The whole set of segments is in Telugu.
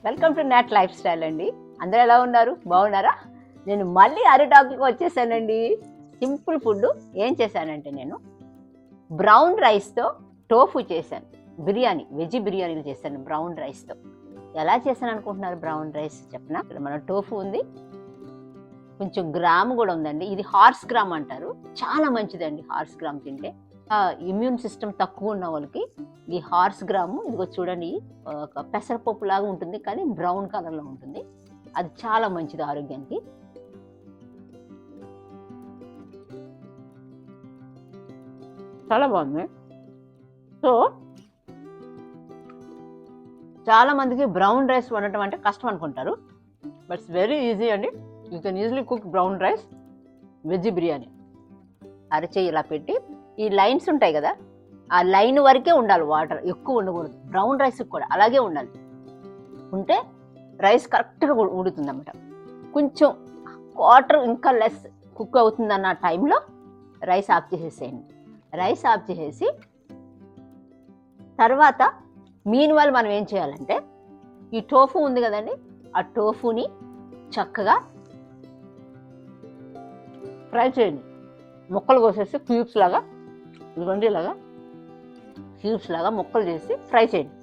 Welcome to not life style అండి. అందరూ ఎలా ఉన్నారు? బాగున్నారా? నేను మళ్ళీ అరిటాకుకి వచ్చేసానండి. సింపుల్ ఫుడ్ ఏం చేశానంటే నేను బ్రౌన్ రైస్తో టోఫు చేశాను. బిర్యానీ, వెజ్ బిర్యానీలు చేశాను బ్రౌన్ రైస్తో. ఎలా చేశాను అనుకుంటున్నారు? బ్రౌన్ రైస్ చెప్పనా? ఇక్కడ మన టోఫు ఉంది, కొంచెం గ్రామ్ కూడా ఉందండి. ఇది హార్స్ గ్రామ్ అంటారు, చాలా మంచిదండి హార్స్ గ్రామ్ తింటే. ఇమ్యూన్ సిస్టమ్ తక్కువ ఉన్న వాళ్ళకి ఈ హార్స్ గ్రాము, ఇదిగో చూడండి, ఒక పెసరపప్పు లాగా ఉంటుంది కానీ బ్రౌన్ కలర్లో ఉంటుంది. అది చాలా మంచిది ఆరోగ్యానికి. చాలా బాగుంది. సో చాలా మందికి బ్రౌన్ రైస్ వండటం అంటే కష్టం అనుకుంటారు, బట్ ఇట్స్ వెరీ ఈజీ అండి. You can easily cook brown rice veg biryani. అరచేయి ఇలా పెట్టి, ఈ లైన్స్ ఉంటాయి కదా, ఆ లైన్ వరకే ఉండాలి, వాటర్ ఎక్కువ ఉండకూడదు. బ్రౌన్ రైస్కి కూడా అలాగే ఉండాలి. ఉంటే రైస్ కరెక్ట్గా ఉడుతుంది అన్నమాట. కొంచెం వాటర్ ఇంకా లెస్ కుక్ అవుతుందన్న టైంలో రైస్ ఆఫ్ చేసేసేయండి. రైస్ ఆఫ్ చేసేసి తర్వాత మీన్ వైల్ మనం ఏం చేయాలంటే, ఈ టోఫు ఉంది కదండి, ఆ టోఫుని చక్కగా ఫ్రై చేయండి. ముక్కలు కోసేసి క్యూబ్స్ లాగా, ఇదిగోండి ఇలాగా క్యూబ్స్ లాగా ముక్కలు చేసి ఫ్రై చేయండి.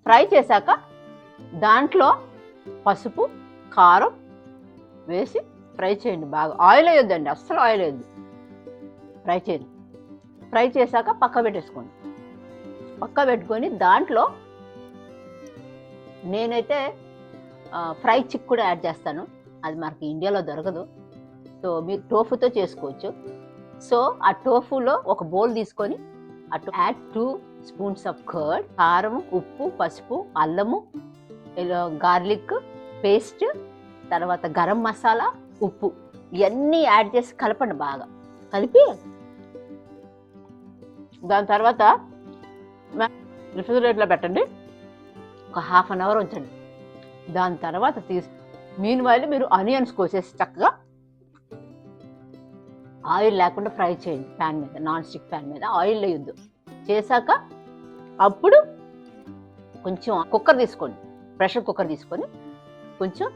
ఫ్రై చేశాక దాంట్లో పసుపు, కారం వేసి ఫ్రై చేయండి బాగా. ఆయిల్ వేయొద్దండి, అస్సలు ఆయిల్ వేయద్దు. ఫ్రై చేయండి. ఫ్రై చేశాక పక్క పెట్టేసుకోండి. పక్క పెట్టుకొని దాంట్లో నేనైతే ఫ్రై చిక్కుడు యాడ్ చేస్తాను. అది మనకి ఇండియాలో దొరకదు, సో మీరు టోఫుతో చేసుకోవచ్చు. సో ఆ టోఫులో ఒక బౌల్ తీసుకొని అటు యాడ్ 2 స్పూన్స్ ఆఫ్ కర్డ్, కారం, ఉప్పు, పసుపు, అల్లము, గార్లిక్ పేస్ట్, తర్వాత గరం మసాలా, ఉప్పు, ఇవన్నీ యాడ్ చేసి కలపండి బాగా. కలిపి దాని తర్వాత రిఫ్రిజిరేటర్లో పెట్టండి, ఒక ½ అన్ అవర్ ఉంచండి. దాని తర్వాత తీసి మీన్ వైల్ మీరు ఆనియన్స్ కోసేసి చక్కగా ఆయిల్ లేకుండా ఫ్రై చేయండి ప్యాన్ మీద, నాన్ స్టిక్ ప్యాన్ మీద. ఆయిల్ వేయొద్దు. చేశాక అప్పుడు కొంచెం కుక్కర్ తీసుకోండి, ప్రెషర్ కుక్కర్ తీసుకొని కొంచెం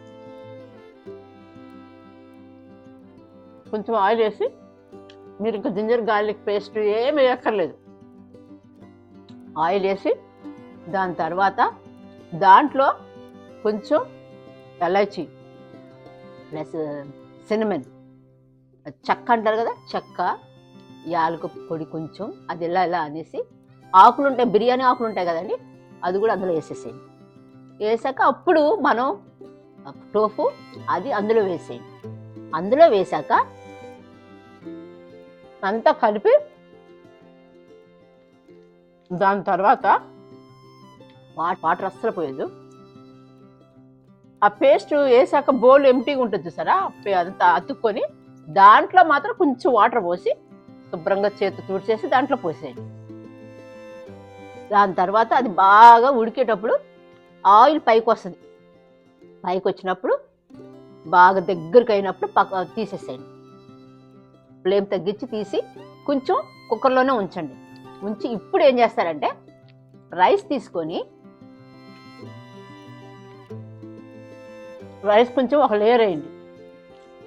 ఆయిల్ వేసి, మీరు ఇంకా జింజర్ గార్లిక్ పేస్ట్ ఏమి వేయక్కర్లేదు. ఆయిల్ వేసి దాని తర్వాత దాంట్లో కొంచెం ఎలైచి ప్లస్ సినమన్, చెక్క అంటారు కదా, చెక్క, యాలక పొడి కొంచెం, అది ఇలా అనేసి, ఆకులు ఉంటాయి, బిర్యానీ ఆకులు ఉంటాయి కదండి, అది కూడా అందులో వేసేసేయండి. వేసాక అప్పుడు మనం టోఫు అది అందులో వేసేయండి. అందులో వేసాక అంతా కలిపి దాని తర్వాత వాటర్ అస్సలు పోయదు. ఆ పేస్ట్ వేసాక బౌల్ ఎంటీగా ఉంటుంది చూసారా, అదంతా అతుక్కొని దాంట్లో మాత్రం కొంచెం వాటర్ పోసి శుభ్రంగా చేతి తుడిచేసి దాంట్లో పోసేయండి. దాని తర్వాత అది బాగా ఉడికేటప్పుడు ఆయిల్ పైకి వస్తుంది. పైకి వచ్చినప్పుడు బాగా దగ్గరికి అయినప్పుడు తీసేసేయండి. ఫ్లేమ్ తగ్గించి తీసి కొంచెం కుక్కర్లోనే ఉంచండి. ఉంచి ఇప్పుడు ఏం చేస్తారంటే, రైస్ తీసుకొని రైస్ కొంచెం ఒక లేయర్ వేయండి.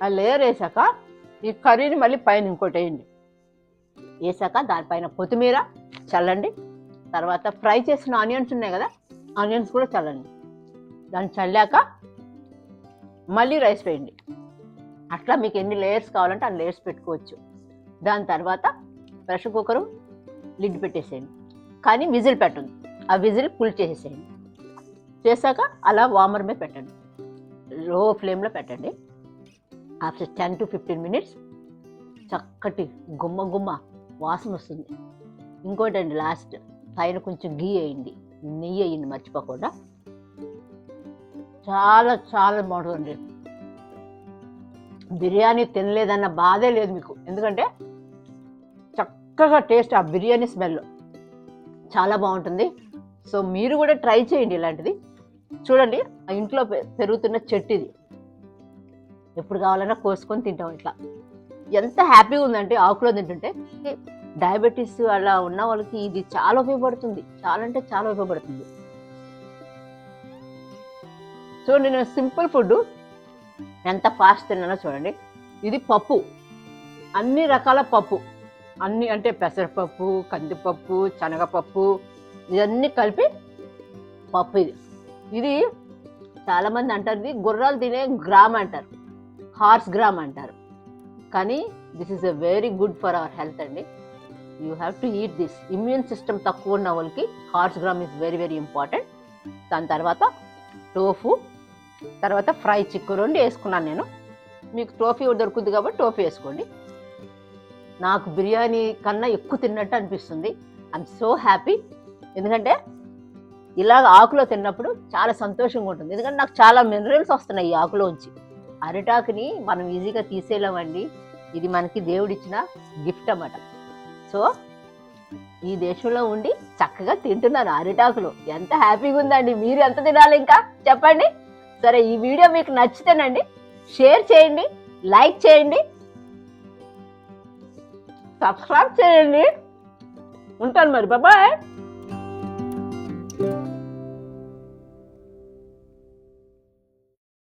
ఆ లేయర్ వేసాక ఈ కర్రీని మళ్ళీ పైన ఇంకోటి వేయండి. వేసాక దానిపైన కొత్తిమీర చల్లండి. తర్వాత ఫ్రై చేసిన ఆనియన్స్ ఉన్నాయి కదా, ఆనియన్స్ కూడా చల్లండి. దాన్ని చల్లాక మళ్ళీ రైస్ వేయండి. అట్లా మీకు ఎన్ని లేయర్స్ కావాలంటే ఆ లేయర్స్ పెట్టుకోవచ్చు. దాని తర్వాత ప్రెషర్ కుక్కరు లిడ్ పెట్టేసేయండి, కానీ విజిల్ పెట్టండి. ఆ విజిల్ పుల్ చేసేసేయండి. చేశాక అలా వార్మర్ మీద పెట్టండి, లో ఫ్లేమ్లో పెట్టండి. ఆఫ్టర్ 10 to 15 minutes చక్కటి గుమ్మ వాసన వస్తుంది. ఇంకోటి అండి, లాస్ట్ పైన కొంచెం గీ వేయండి, నెయ్యి వేయండి మర్చిపోకుండా. చాలా చాలా బాగుంటుంది. బిర్యానీ తినలేదన్న బాధే లేదు మీకు, ఎందుకంటే చక్కగా టేస్ట్, ఆ బిర్యానీ స్మెల్ చాలా బాగుంటుంది. సో మీరు కూడా ట్రై చేయండి ఇలాంటిది. చూడండి, ఆ ఇంట్లో పెరుగుతున్న చెట్టు ఇది, ఎప్పుడు కావాలన్నా కోసుకొని తింటాం. ఇట్లా ఎంత హ్యాపీగా ఉందంటే ఆకులో తింటుంటే. డయాబెటీస్ అలా ఉన్న వాళ్ళకి ఇది చాలా ఉపయోగపడుతుంది, చాలా అంటే చాలా ఉపయోగపడుతుంది. చూడండి, నేను సింపుల్ ఫుడ్ ఎంత ఫాస్ట్ తిన్నానో చూడండి. ఇది పప్పు, అన్ని రకాల పప్పు, అన్ని అంటే పెసరపప్పు, కందిపప్పు, శనగపప్పు, ఇవన్నీ కలిపి పప్పు. ఇది చాలామంది అంటారు ఇది గుర్రాలు తినే గ్రామ్ అంటారు, హార్స్ గ్రామ్ అంటారు. కానీ this is a very good for our health అండి. You have to eat this. Immune system తక్కువ ఉన్న వాళ్ళకి horse gram is very very important. దాని తర్వాత టోఫు, తర్వాత ఫ్రై చికెన్ 2 వేసుకున్నాను నేను. మీకు టోఫీ దొరుకుతుంది కాబట్టి టోఫీ వేసుకోండి. నాకు బిర్యానీ కన్నా ఎక్కువ తిన్నట్టు అనిపిస్తుంది. I'm so happy. ఎందుకంటే ఇలాగ ఆకులో తిన్నప్పుడు చాలా సంతోషంగా ఉంటుంది. ఎందుకంటే నాకు చాలా మినరల్స్ వస్తున్నాయి ఈ ఆకులోంచి. అరిటాకుని మనం ఈజీగా తీసేయలేమండి. ఇది మనకి దేవుడిచ్చిన గిఫ్ట్ అన్నమాట. సో ఈ దేశంలో ఉండి చక్కగా తింటున్నాను అరిటాకులు. ఎంత హ్యాపీగా ఉందండి. మీరు ఎంత తినాలి ఇంకా చెప్పండి. సరే, ఈ వీడియో మీకు నచ్చితేనండి షేర్ చేయండి, లైక్ చేయండి, సబ్స్క్రైబ్ చేయండి. ఉంటాను మరి, బాయ్.